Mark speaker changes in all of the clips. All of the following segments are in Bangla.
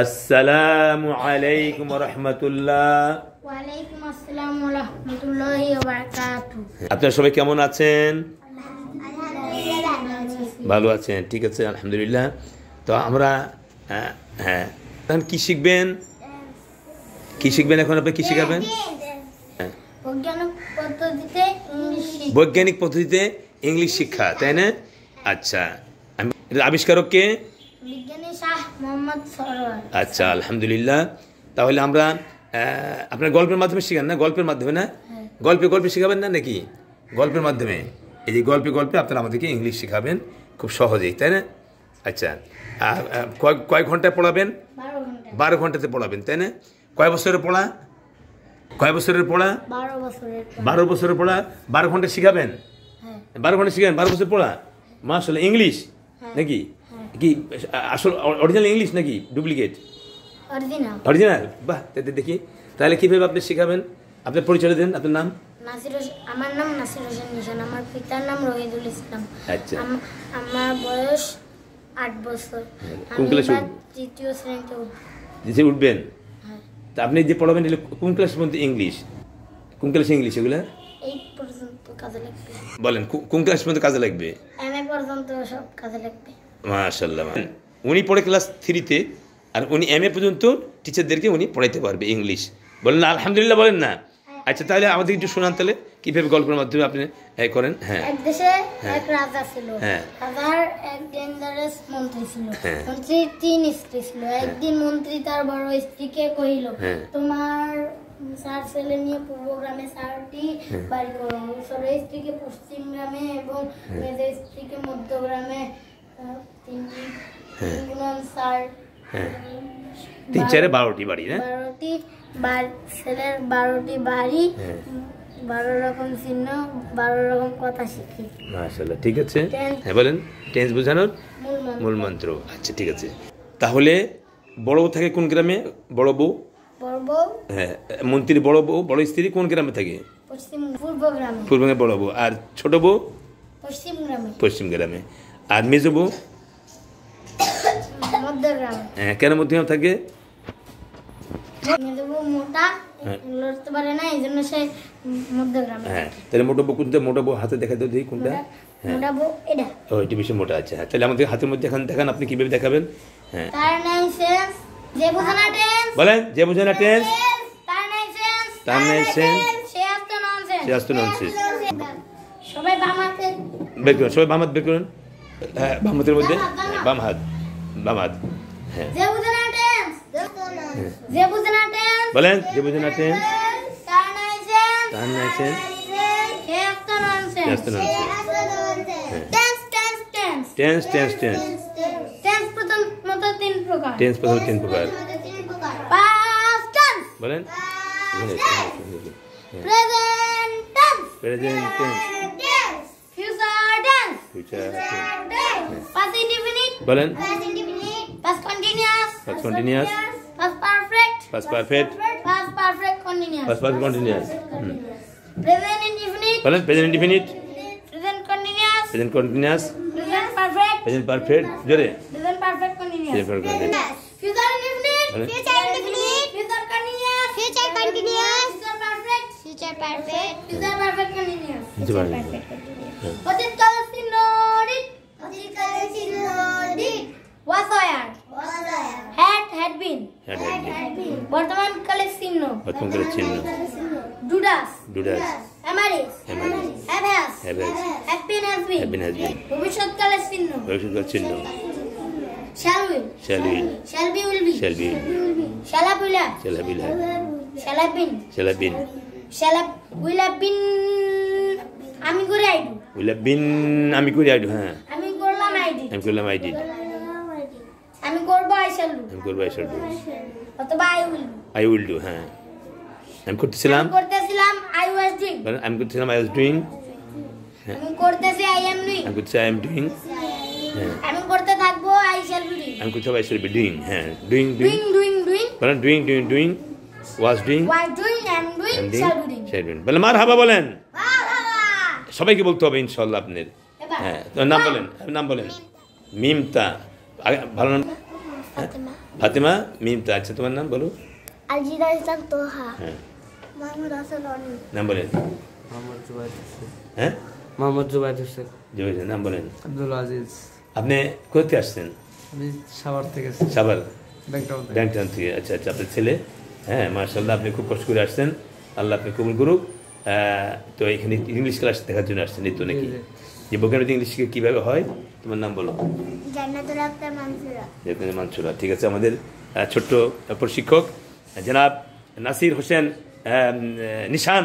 Speaker 1: আসসালামু আলাইকুম ওয়া রাহমাতুল্লাহ।
Speaker 2: ওয়া আলাইকুম আসসালাম ওয়া রাহমাতুল্লাহি ওয়া বারাকাতুহু।
Speaker 1: আপনারা সবাই কেমন আছেন? ভালো আছেন? ঠিক আছে, আলহামদুলিল্লাহ। তো আমরা এখন কি শিখবেন? এখন আপনি কি শিখাবেন? বৈজ্ঞানিক পদ্ধতিতে ইংলিশ শিক্ষা, তাই না? আচ্ছা, আবিষ্কারক কে?
Speaker 2: বিজ্ঞানী শাহ মোহাম্মদ সরওয়ার।
Speaker 1: আচ্ছা, আলহামদুলিল্লাহ। তাহলে আমরা আপনার গল্পের মাধ্যমে শিখান না? গল্পের মাধ্যমে না? গল্পে শিখাবেন না নাকি? গল্পের মাধ্যমে, এই যে গল্পে আপনারা আমাদেরকে ইংলিশ শিখাবেন খুব সহজেই, তাই না? আচ্ছা, কয় ঘন্টায় পড়াবেন? 12 ঘন্টাতে পড়াবেন, তাই না? কয় বছরের পড়া? 12 বছরের পড়া। 12 ঘন্টা শিখাবেন? 12 ঘন্টা শিখাবেন, 12 বছর পড়া। মাশাআল্লাহ। ইংলিশ নাকি? কি আসল অরিজিনাল ইংলিশ নাকি ডুপ্লিকেট? অরিজিনাল। বাহ, দেখি তাহলে কিভাবে আপনি শিখাবেন? আপনার পরিচয় দেন। আপনার নাম?
Speaker 2: আমার নাম নাসির হোসেন নিশান। আমার পিতার নাম রহিদুল ইসলাম।
Speaker 1: আচ্ছা,
Speaker 2: আমার বয়স 8 বছর।
Speaker 1: কোন ক্লাসে?
Speaker 2: তৃতীয় শ্রেণীতে
Speaker 1: উঠবেন। তা আপনি যে পড়াবেন কোন ক্লাসের মধ্যে ইংলিশ? কোন ক্লাসে ইংলিশ এগুলা?
Speaker 2: 8 পর্যন্ত কাজে লাগবে।
Speaker 1: বলেন কোন ক্লাসের মধ্যে কাজে লাগবে?
Speaker 2: MA পর্যন্ত সব কাজে লাগবে।
Speaker 1: মাশাআল্লাহ। উনি পড়ে ক্লাস 3-তে, আর উনি MA পর্যন্ত টিচারদেরকে উনি পড়াইতে পারবে ইংলিশ। বলেন না আলহামদুলিল্লাহ? বলেন না? আচ্ছা, তাহলে আমাদের একটু শোনান তাহলে কিভাবে গল্পের মাধ্যমে আপনি করেন। হ্যাঁ।
Speaker 2: এক দেশে এক রাজা ছিল। রাজার এক ডেঞ্জারাস মন্ত্রী ছিল। মন্ত্রীর 3 স্ত্রী ছিল। একদিন মন্ত্রী তার বড় স্ত্রীকে কহিল, তোমার 4 ছেলে নিয়ে পূর্ব গ্রামে 4টি বাড়ি করো। ছোট স্ত্রীকে পশ্চিম গ্রামে এবং মেজ স্ত্রীকে মধ্য গ্রামে 3টি
Speaker 1: 3-4 12টি বাড়ি।
Speaker 2: 12টি ছেলের 12টি বাড়ি, 12 রকম চিহ্ন, 12 রকম কথা শিখি।
Speaker 1: মাশাআল্লাহ, ঠিক আছে। হ্যাঁ, বলেন। টেন্স বোঝানোর মূল মন্ত্র। আচ্ছা, ঠিক আছে। তাহলে বড় বউ থাকে কোন গ্রামে? বড় বউ। হ্যাঁ, মন্ত্রীর বড় বউ, বড় স্ত্রী কোন গ্রামে থাকে? পূর্ব গ্রামে বড় বউ। আর ছোট বউ? পশ্চিম গ্রামে। আর মেজ বউ?
Speaker 2: মধ্য গ্রামে।
Speaker 1: হ্যাঁ, কেন মধ্য গ্রামে থাকে? হ্যাঁ, তাহলে মোটা বউ কোনটা? মোটা বউ হাতে দেখা দিই কোনটা? হ্যাঁ, ও এটা বেশি মোটা আছে। হ্যাঁ, তাহলে আমাদের হাতের মধ্যে দেখান। আপনি কিভাবে দেখাবেন? হ্যাঁ, বলেন। যে বোঝে না টেন্স, তার নাই সেন্স, সে আসতো ননসেন্স।
Speaker 2: সবাই বাম হাত
Speaker 1: বের করুন। হ্যাঁ, বাম হাতের মধ্যে বাম হাত। হ্যাঁ, বলেন। যে বুঝে না টেন্স, তার নাই সেন্স, সে আসতো ননসেন্স। টেন্স প্রথম 3 প্রকার। বলেন। Present tense,
Speaker 2: future tense, past indefinite.
Speaker 1: বলেন।
Speaker 2: Past continuous, past perfect,
Speaker 1: past perfect,
Speaker 2: past perfect continuous,
Speaker 1: past continuous.
Speaker 2: Present indefinite.
Speaker 1: বলেন। Present indefinite,
Speaker 2: present continuous,
Speaker 1: present continuous,
Speaker 2: present perfect,
Speaker 1: জোরে।
Speaker 2: Present perfect continuous, future indefinite, future continuous, future perfect, future perfect continuous, অতীতকাল চিহ্ন did, was were, had been, বর্তমানকালের চিহ্ন, do does, এমারিস, have has, have been, ভবিষ্যৎকালের চিহ্ন, shall will, will be, shall have, will have, will have been, আমি করে আইডু,
Speaker 1: আমি করি আইডু। হ্যাঁ,
Speaker 2: আমি করলাম আই ডিড, আমি করব আই শ্যাল ডু, অথবা আই উইল ডু।
Speaker 1: হ্যাঁ, আমি করতেছিলাম
Speaker 2: আই ওয়াজ ডুইং,
Speaker 1: আমি করতেছিলাম আই ওয়াজ ডুইং।
Speaker 2: আমি করতেছি আই এম
Speaker 1: ডুইং। হ্যাঁ,
Speaker 2: আমি করতে থাকবো আই শ্যাল বি ডুইং,
Speaker 1: আমি করতে আই শ্যাল বি ডুইং। হ্যাঁ, ডুইং, বলেন। Doing, was doing,
Speaker 2: am doing, shall be doing.
Speaker 1: বলেন মারহাবা। বলেন। সবাইকে বলতে হবে ইনশাআল্লাহ আপনার। হ্যাঁ, নাম বলেন। মিমতা। ভালো নাম? ফাতেমা মিম তা। আচ্ছা তোমার নাম বলো।
Speaker 2: আলজিদা ইসলাম তোহা।
Speaker 1: হ্যাঁ
Speaker 2: মাহমুদ হাসান অনি।
Speaker 1: নাম বলেন।
Speaker 3: মোহাম্মদ জুবাইর হোসেন।
Speaker 1: হ্যাঁ
Speaker 3: মোহাম্মদ জুবাইর হোসেন।
Speaker 1: জুবাইর নাম বলেন।
Speaker 3: আব্দুল আজিজ।
Speaker 1: আপনি কোথায় আসছেন?
Speaker 3: আমি সাভার থেকে।
Speaker 1: সাভার
Speaker 3: ব্যাংকটাউন
Speaker 1: থেকে। আচ্ছা আচ্ছা আপনার ছেলে, হ্যাঁ মাশাআল্লাহ আপনি খুব কষ্ট করে আসছেন, আল্লাহ আপনি কবুল করুক। তো এখানে ইংলিশ ক্লাস দেখার জন্য আসছেন এই তো নাকি? যে বৈজ্ঞানিক ইংলিশ কীভাবে হয় তোমার নাম বলো।
Speaker 2: জান্নাতুল আক্তার মানসুরা।
Speaker 1: জান্নাতুল মানসুরা, ঠিক আছে। আমাদের ছোট্ট প্রশিক্ষক জনাব নাসির হোসেন নিশান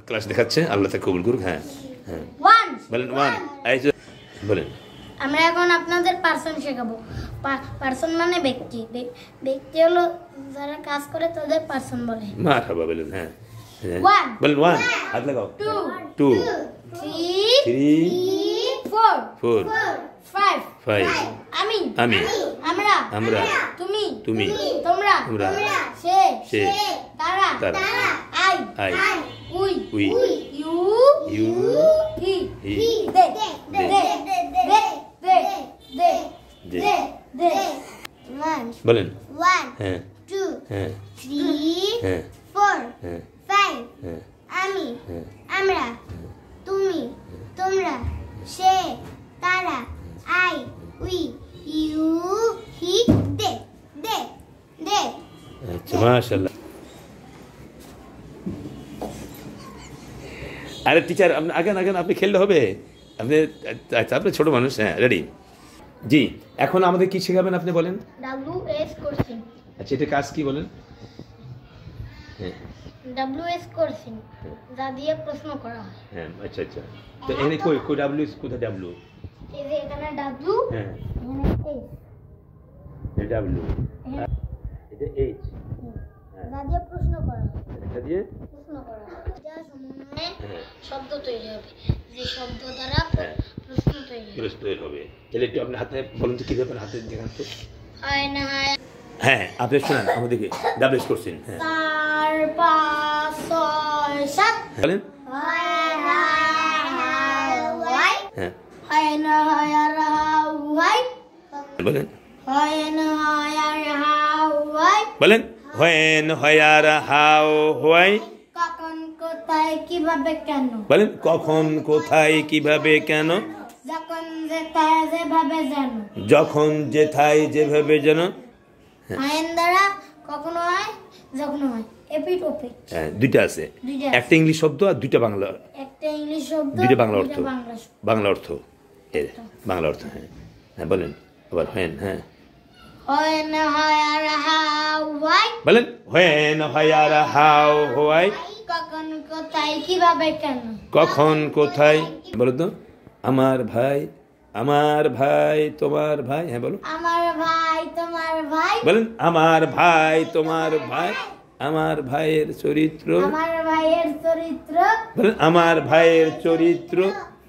Speaker 1: ক্লাস দেখাচ্ছে, আল্লাহ তাকে কবুল করুক। হ্যাঁ হ্যাঁ বলেন ওয়ান। বলেন।
Speaker 2: আমরা এখন আপনাদের পার্সন শেখাবো। পার্সন মানে ব্যক্তি। ব্যক্তি হলো যারা কাজ করে তাদের পার্সন বলে।
Speaker 1: মারহাবা বলেন। হ্যাঁ
Speaker 2: বলেন
Speaker 1: ওয়ান, হাত লাগাও। টু, থ্রি, ফোর, ফাইভ, আমি, আমরা, তুমি, তোমরা, সে, তারা, আই, উই, ইউ, হি, দে। বলেন। 1 2 3 4 5 আমি, আমরা, তুমি, তোমরা, সে, তারা, আই, উই, ইউ, হি, দে। আচ্ছা মাশাআল্লাহ। আরে টিচার আগান আপনি খেললে হবে আপনি। আচ্ছা আপনি ছোট মানুষ, হ্যাঁ রেডি। জি এখন আমাদের কি শেখাবেন আপনি বলেন।
Speaker 2: WS question.
Speaker 1: আচ্ছা এটা কাজ কি বলেন। হ্যাঁ
Speaker 2: WS কোশ্চেন যা দিয়ে প্রশ্ন করা হয়।
Speaker 1: হ্যাঁ আচ্ছা আচ্ছা। তো এখানে কই W কোথায় W?
Speaker 2: এই যে এখানে W,
Speaker 1: হ্যাঁ
Speaker 2: এখানে H,
Speaker 1: এটা W, এটা H।
Speaker 2: যা দিয়ে প্রশ্ন করা হয়।
Speaker 1: এটা দিয়ে
Speaker 2: প্রশ্ন করা হয়। যা সমন্বয়ে শব্দ তৈরি হবে, যে শব্দ দ্বারা প্রশ্ন তৈরি
Speaker 1: হবে। তাহলে একটু আপনি হাতে বলুন তো কিভাবে হাতে দেখান তো।
Speaker 2: হয় না হয়।
Speaker 1: হ্যাঁ আপনি শোনান আমাদেরকে WS কোশ্চেন। হ্যাঁ
Speaker 2: 4 5 6 7
Speaker 1: বলেন।
Speaker 2: হয় না হয়।
Speaker 1: হ্যাঁ
Speaker 2: হয় না হয় আর হয়।
Speaker 1: বলেন।
Speaker 2: হয় না হয় আর হয়।
Speaker 1: বলেন। when where how why।
Speaker 2: কখন কোথায় কিভাবে কেন।
Speaker 1: বলেন। কখন কোথায় কিভাবে কেন।
Speaker 2: যখন যেথায় যেভাবে যেন।
Speaker 1: যখন যেথায় যেভাবে যেন।
Speaker 2: আইন দ্বারা কখনো হয় যখন হয় এপিট ওপিট।
Speaker 1: হ্যাঁ দুইটা আছে, একটা ইংলিশ শব্দ আর দুইটা বাংলা।
Speaker 2: একটা ইংলিশ শব্দ
Speaker 1: দুইটা বাংলা অর্থ। বাংলা অর্থ বাংলা অর্থ। হ্যাঁ হ্যাঁ বলেন আবার। when। হ্যাঁ
Speaker 2: হয় না হয় আর হাউ হয়।
Speaker 1: বলেন। when where how why।
Speaker 2: কখন কোথায় কিভাবে কেন।
Speaker 1: কখন কোথায়। বলো তো। আমার ভাই তোমার ভাই। হ্যাঁ বলো।
Speaker 2: আমার ভাই তোমার ভাই।
Speaker 1: বলেন। আমার ভাই তোমার ভাই। আমার ভাইয়ের চরিত্র।
Speaker 2: আমার ভাইয়ের চরিত্র।
Speaker 1: বলেন। আমার ভাইয়ের চরিত্র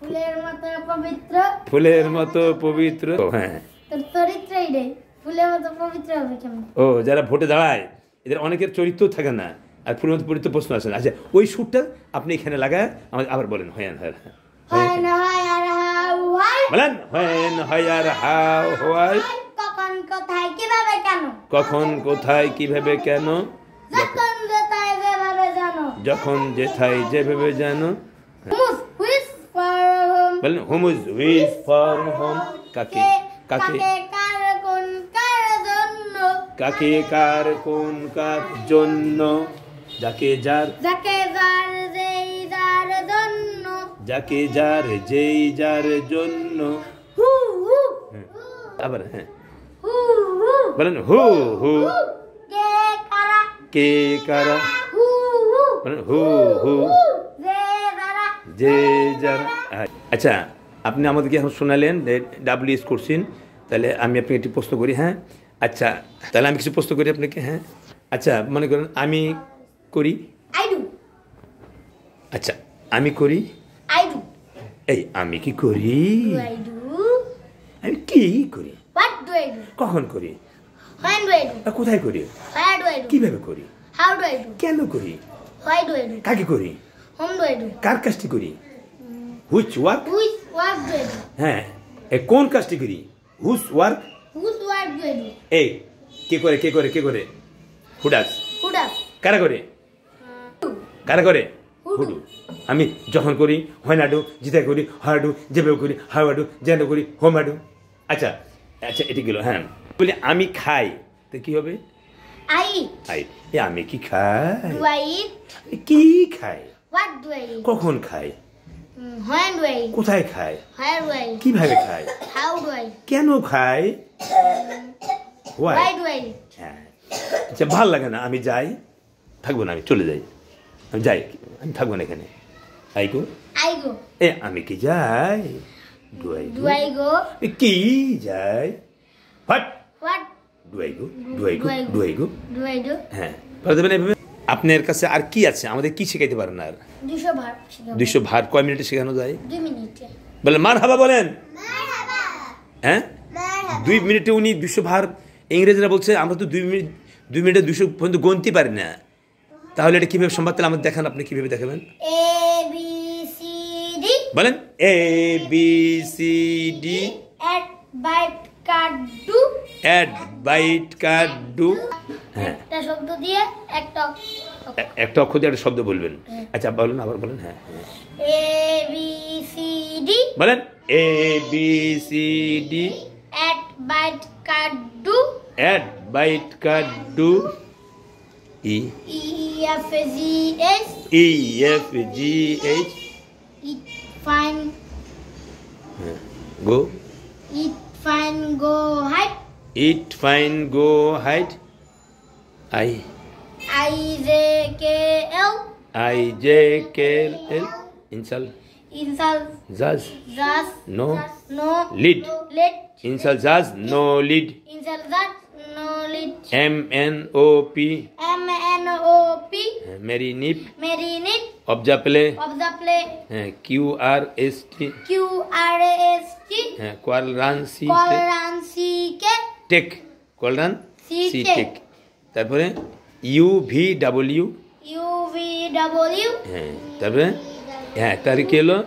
Speaker 2: ফুলের মতো পবিত্র।
Speaker 1: ফুলের মতো পবিত্র। হ্যাঁ
Speaker 2: তোর চরিত্রই রে ফুলের মতো পবিত্র হবে কেমন।
Speaker 1: ও যারা ভোটে দাঁড়ায় এদের অনেকের চরিত্র থাকে না, আর ফুলের মতো পবিত্র প্রশ্ন আসে না। আচ্ছা ওই সুরটা আপনি এখানে লাগায় আবার বলেন। হয়
Speaker 2: না হয় আর হাউ হয়।
Speaker 1: বলেন। when where how why।
Speaker 2: কখন কোথায় কিভাবে কেন।
Speaker 1: কখন কোথায় কিভাবে কেন।
Speaker 2: যখন যেথায় যেভাবে জানো।
Speaker 1: যখন যেথায় যেভাবে জানো।
Speaker 2: Whom whose which for home.
Speaker 1: বলেন। Whom whose which for home. কাকে কাকে
Speaker 2: কার কোন কার জন্য।
Speaker 1: কাকে কার কোন কার জন্য। যাকে যার
Speaker 2: যেই যার জন্য।
Speaker 1: যাকে যার যেই যার জন্য।
Speaker 2: হু হু
Speaker 1: আবার হ্যাঁ
Speaker 2: হু হু।
Speaker 1: বলেন। হু হু
Speaker 2: কে কারা।
Speaker 1: কে কারা।
Speaker 2: হু হু
Speaker 1: বলেন। হু হু
Speaker 2: যে যারা।
Speaker 1: যে যারা। আচ্ছা আপনি আমাদেরকে এখন শোনালেন WS কোশ্চেন। তাহলে আমি আপনাকে একটি প্রশ্ন করি। হ্যাঁ আচ্ছা তাহলে আমি কিছু প্রশ্ন করি আপনাকে। হ্যাঁ আচ্ছা মনে করেন আমি করি।
Speaker 2: I do.
Speaker 1: আচ্ছা আমি করি।
Speaker 2: I do.
Speaker 1: এই আমি কি করি।
Speaker 2: I do.
Speaker 1: আমি কি করি।
Speaker 2: What do I do.
Speaker 1: কখন করি।
Speaker 2: When do I do.
Speaker 1: আর কোথায় করি।
Speaker 2: Where do I do.
Speaker 1: কিভাবে করি।
Speaker 2: How do I do.
Speaker 1: কেন করি।
Speaker 2: Why do I do.
Speaker 1: কাকে করি।
Speaker 2: Whom do I do.
Speaker 1: কার কাজটি করি। Which work.
Speaker 2: Which work do I do.
Speaker 1: হ্যাঁ কোন কাজটি করি। হুস work.
Speaker 2: Whose work do I do.
Speaker 1: এই কে করে কে করে কে করে? হুডাস।
Speaker 2: হুডাস।
Speaker 1: কারা করে? কারা করে? হুডু। আমি যখন করি হয়নাডু, জিতা করি হাডু, জেবেও করি হাওয়াডু, যেন করি হোমাডু। আচ্ছা আচ্ছা, এটি গেল। হ্যাঁ, বলি আমি খাই, তো কি হবে?
Speaker 2: আই।
Speaker 1: আই। এ আমি কি খাই?
Speaker 2: Do I eat?
Speaker 1: কি খাই?
Speaker 2: What do I eat?
Speaker 1: কখন খাই?
Speaker 2: When do I eat?
Speaker 1: কোথায় খাই?
Speaker 2: হোয়ার ডু আই ইট?
Speaker 1: কিভাবে খাই?
Speaker 2: How do I eat?
Speaker 1: কেন খাই?
Speaker 2: Why do I eat?
Speaker 1: হ্যাঁ, আচ্ছা, ভাল লাগে না, আমি যাই, থাকবো না, আমি চলে যাই, আমি যাই, আমি থাকবো না এখানে। I go.
Speaker 2: I go.
Speaker 1: এ আমি কি যাই? Do I
Speaker 2: do
Speaker 1: go.
Speaker 2: I go?
Speaker 1: কি যাই? What
Speaker 2: what
Speaker 1: do I go? Do I go? Do I go?
Speaker 2: Do I do?
Speaker 1: হ্যাঁ, বলতে পারেন এভাবে। আপনার কাছে আর কি আছে? আমাদের কি শেখাইতে পারেন আর?
Speaker 2: 200 ভার্ব শিখাবো।
Speaker 1: 200 ভার্ব কয় মিনিটে শেখানো যায়?
Speaker 2: 2 মিনিটে।
Speaker 1: বলেন মারহাবা, বলেন।
Speaker 2: মারহাবা।
Speaker 1: হ্যাঁ,
Speaker 2: মারহাবা।
Speaker 1: 2 মিনিটে উনি 200 ভার্ব। ইংরেজরা বলছে আমরা তো 2 মিনিটে 200 পর্যন্ত গুনতে পারি না। তাহলে এটা কিভাবে সম্ভব? তাহলে আমাদের দেখান, আপনি কিভাবে দেখাবেন?
Speaker 2: A B C D.
Speaker 1: বলেন A B C D.
Speaker 2: At bite cut do.
Speaker 1: Add bite cut do. হ্যাঁ,
Speaker 2: একটা শব্দ দিয়ে একটা
Speaker 1: একটা অক্ষর দিয়ে একটা শব্দ বলবেন। আচ্ছা বলেন, আবার বলেন। হ্যাঁ,
Speaker 2: এ বি সি ডি।
Speaker 1: বলেন A B C D.
Speaker 2: At bite cut do.
Speaker 1: Add bite cut do. E
Speaker 2: E F G H.
Speaker 1: E F G H.
Speaker 2: Eat fine.
Speaker 1: Go.
Speaker 2: Eat fine go height.
Speaker 1: Eat fine go height. I
Speaker 2: I J K L.
Speaker 1: I J K L. ইনসাল
Speaker 2: ইনসাল
Speaker 1: জাজ
Speaker 2: jazz
Speaker 1: no
Speaker 2: no
Speaker 1: lead.
Speaker 2: Let
Speaker 1: ইনসাল জাজ নো লিড।
Speaker 2: ইনসাল jazz no lead.
Speaker 1: M N O P.
Speaker 2: M N O P.
Speaker 1: Mary Nip.
Speaker 2: Mary knit.
Speaker 1: Of the play.
Speaker 2: Of the play.
Speaker 1: Q R S T.
Speaker 2: Q R S T.
Speaker 1: Quail run C
Speaker 2: কলরান C K.
Speaker 1: Take. Quail run
Speaker 2: C
Speaker 1: C
Speaker 2: take.
Speaker 1: Take. তারপরে U V W.
Speaker 2: U V W.
Speaker 1: হ্যাঁ, তারপরে হ্যাঁ, তার কি হলো?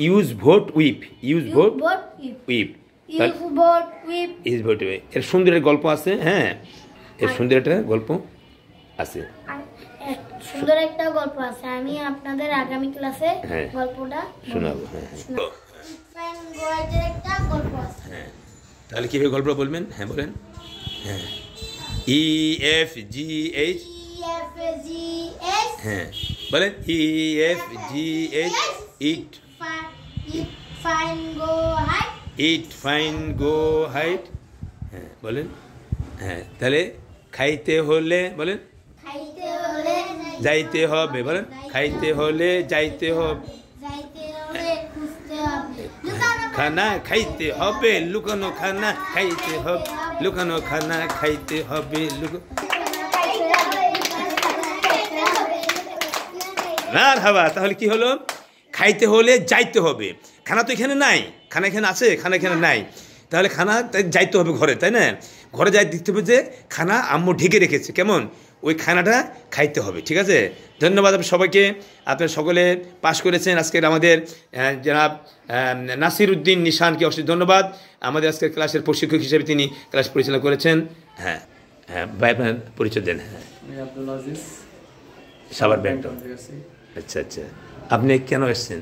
Speaker 1: Use vote whip. Use vote
Speaker 2: vote
Speaker 1: whip.
Speaker 2: Use vote whip.
Speaker 1: Use vote whip. এর সুন্দর একটা গল্প আছে। হ্যাঁ, এর সুন্দর একটা গল্প আছে।
Speaker 2: সুন্দর একটা গল্প আছে, আমি আপনাদের আগামী ক্লাসে
Speaker 1: হ্যাঁ,
Speaker 2: গল্পটা
Speaker 1: শোনাবো। হ্যাঁ,
Speaker 2: একটা গল্প আছে।
Speaker 1: হ্যাঁ, তাহলে কীভাবে গল্পটা বলবেন? হ্যাঁ, বলেন। হ্যাঁ, ই F G H.
Speaker 2: F G H.
Speaker 1: হ্যাঁ, বলেন ই F G H. Eat
Speaker 2: fine go height.
Speaker 1: Eat fine go height. হ্যাঁ, বলেন। হ্যাঁ, তাহলে খাইতে হলে বলেন
Speaker 2: খাইতে হলে
Speaker 1: যাইতে হবে। বলেন খাইতে হলে যাইতে হবে।
Speaker 2: যাইতে হলে খুঁজতে হবে।
Speaker 1: খানা খাইতে হবে, লুকানো খানা খাইতে হবে, লুকানো খানা খাইতে হবে। মারহাবা। তাহলে কি হলো? খাইতে হলে যাইতে হবে। খানা তো এখানে নাই, খানা এখানে আছে, খানা এখানে নাই। তাহলে খানা যাইতে হবে ঘরে, তাই না? ঘরে যাই দেখতে হবে যে খানা আম্মু ঢেকে রেখেছে, কেমন ওই খানাটা খাইতে হবে। ঠিক আছে, ধন্যবাদ সবাইকে। আপনারা সকলে পাশ করেছেন। আজকের আমাদের জনাব নাসির উদ্দিন নিশানকে অশেষ ধন্যবাদ। আমাদের আজকের ক্লাসের প্রশিক্ষক হিসেবে তিনি ক্লাস পরিচালনা করেছেন। হ্যাঁ হ্যাঁ, ভাই আপনার পরিচয় দেন। হ্যাঁ,
Speaker 3: আব্দুল আজিজ,
Speaker 1: সাভার ব্যাংকটাউন। আচ্ছা আচ্ছা, আপনি কেন এসছেন?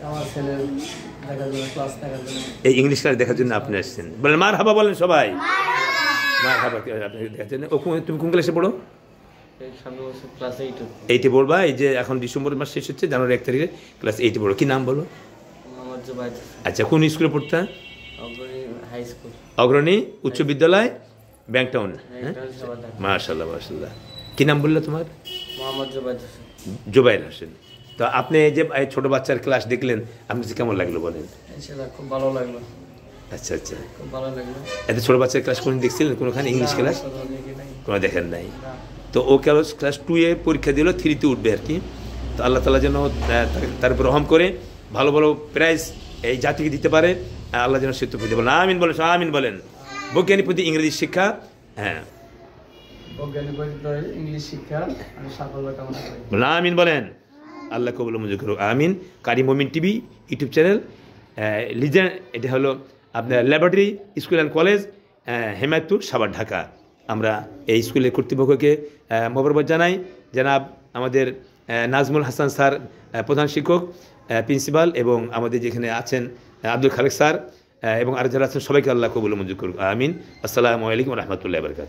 Speaker 3: আমার ছেলের দেখার জন্য, ক্লাস দেখার জন্য।
Speaker 1: এই ইংলিশ ক্লাস দেখার জন্য আপনি এসছেন? বলেন মারহাবা, বলেন সবাই মারহাবা। আপনি দেখার জন্য। তুমি কোন ক্লাসে পড়ো?
Speaker 3: সামনের বছর ক্লাস
Speaker 1: 8-এ পড়বা। এই যে এখন ডিসেম্বর মাস শেষ হচ্ছে, জানুয়ারি 1 তারিখে ক্লাস 8-এ পড়ো। কি নাম বলো?
Speaker 3: মোহাম্মদ জুবাইর।
Speaker 1: আচ্ছা, কোন স্কুলে পড়তে?
Speaker 3: অগ্রণী হাই স্কুল।
Speaker 1: অগ্রণী উচ্চ বিদ্যালয়, ব্যাংকটাউন। হ্যাঁ, মাশাআল্লাহ মাশাআল্লাহ। কি নাম বললো তোমার?
Speaker 3: মোহাম্মদ জুবাইর।
Speaker 1: জুবাইর হোসেন। তো আপনি এই যে ছোট বাচ্চার ক্লাস দেখলেন, আপনার কেমন লাগলো বলেন?
Speaker 3: ইনশাআল্লাহ খুব ভালো লাগলো।
Speaker 1: আচ্ছা আচ্ছা,
Speaker 3: খুব ভালো লাগলো।
Speaker 1: এত ছোট বাচ্চার ক্লাস কোন দেখছিলেন কোনোখানে? ইংলিশ ক্লাস কোনো দেখেন নাই? তো ও ক্লাস 2-এ পরীক্ষা দিল, 3-তে উঠবে আর কি। তো আল্লাহ তাআলা যেন তার উপর রহম করে ভালো ভালো প্রাইজ এই জাতিকে দিতে পারে। আল্লাহ যেন সত্য পেতে বলেন আমিন। বলেন আমিন বলেন। বৈজ্ঞানিক প্রতি ইংরেজি শিক্ষা। হ্যাঁ,
Speaker 3: বৈজ্ঞানিক পদ্ধতিতে ইংলিশ শিক্ষা আমি সাফল্য কামনা করি।
Speaker 1: বলেন আমিন বলেন। আল্লাহ কবুল মঞ্জুর করুক আমিন। কারি মোমিন টিভি ইউটিউব চ্যানেল লিজেন্ড, এটা হলো আপনার laboratory school and college Hemayetpur, Savar, Dhaka. আমরা এই স্কুলের কর্তৃপক্ষকে মোবারকবাদ জানাই। জনাব আমাদের নাজমুল হাসান স্যার প্রধান শিক্ষক, প্রিন্সিপাল, এবং আমাদের যেখানে আছেন আব্দুল খালেক স্যার এবং আর যারা আছেন সবাইকে আল্লাহ কবুল মঞ্জুর করুক, আমিন। আসসালামু আলাইকুম রহমতুল্লাহ বরকাত।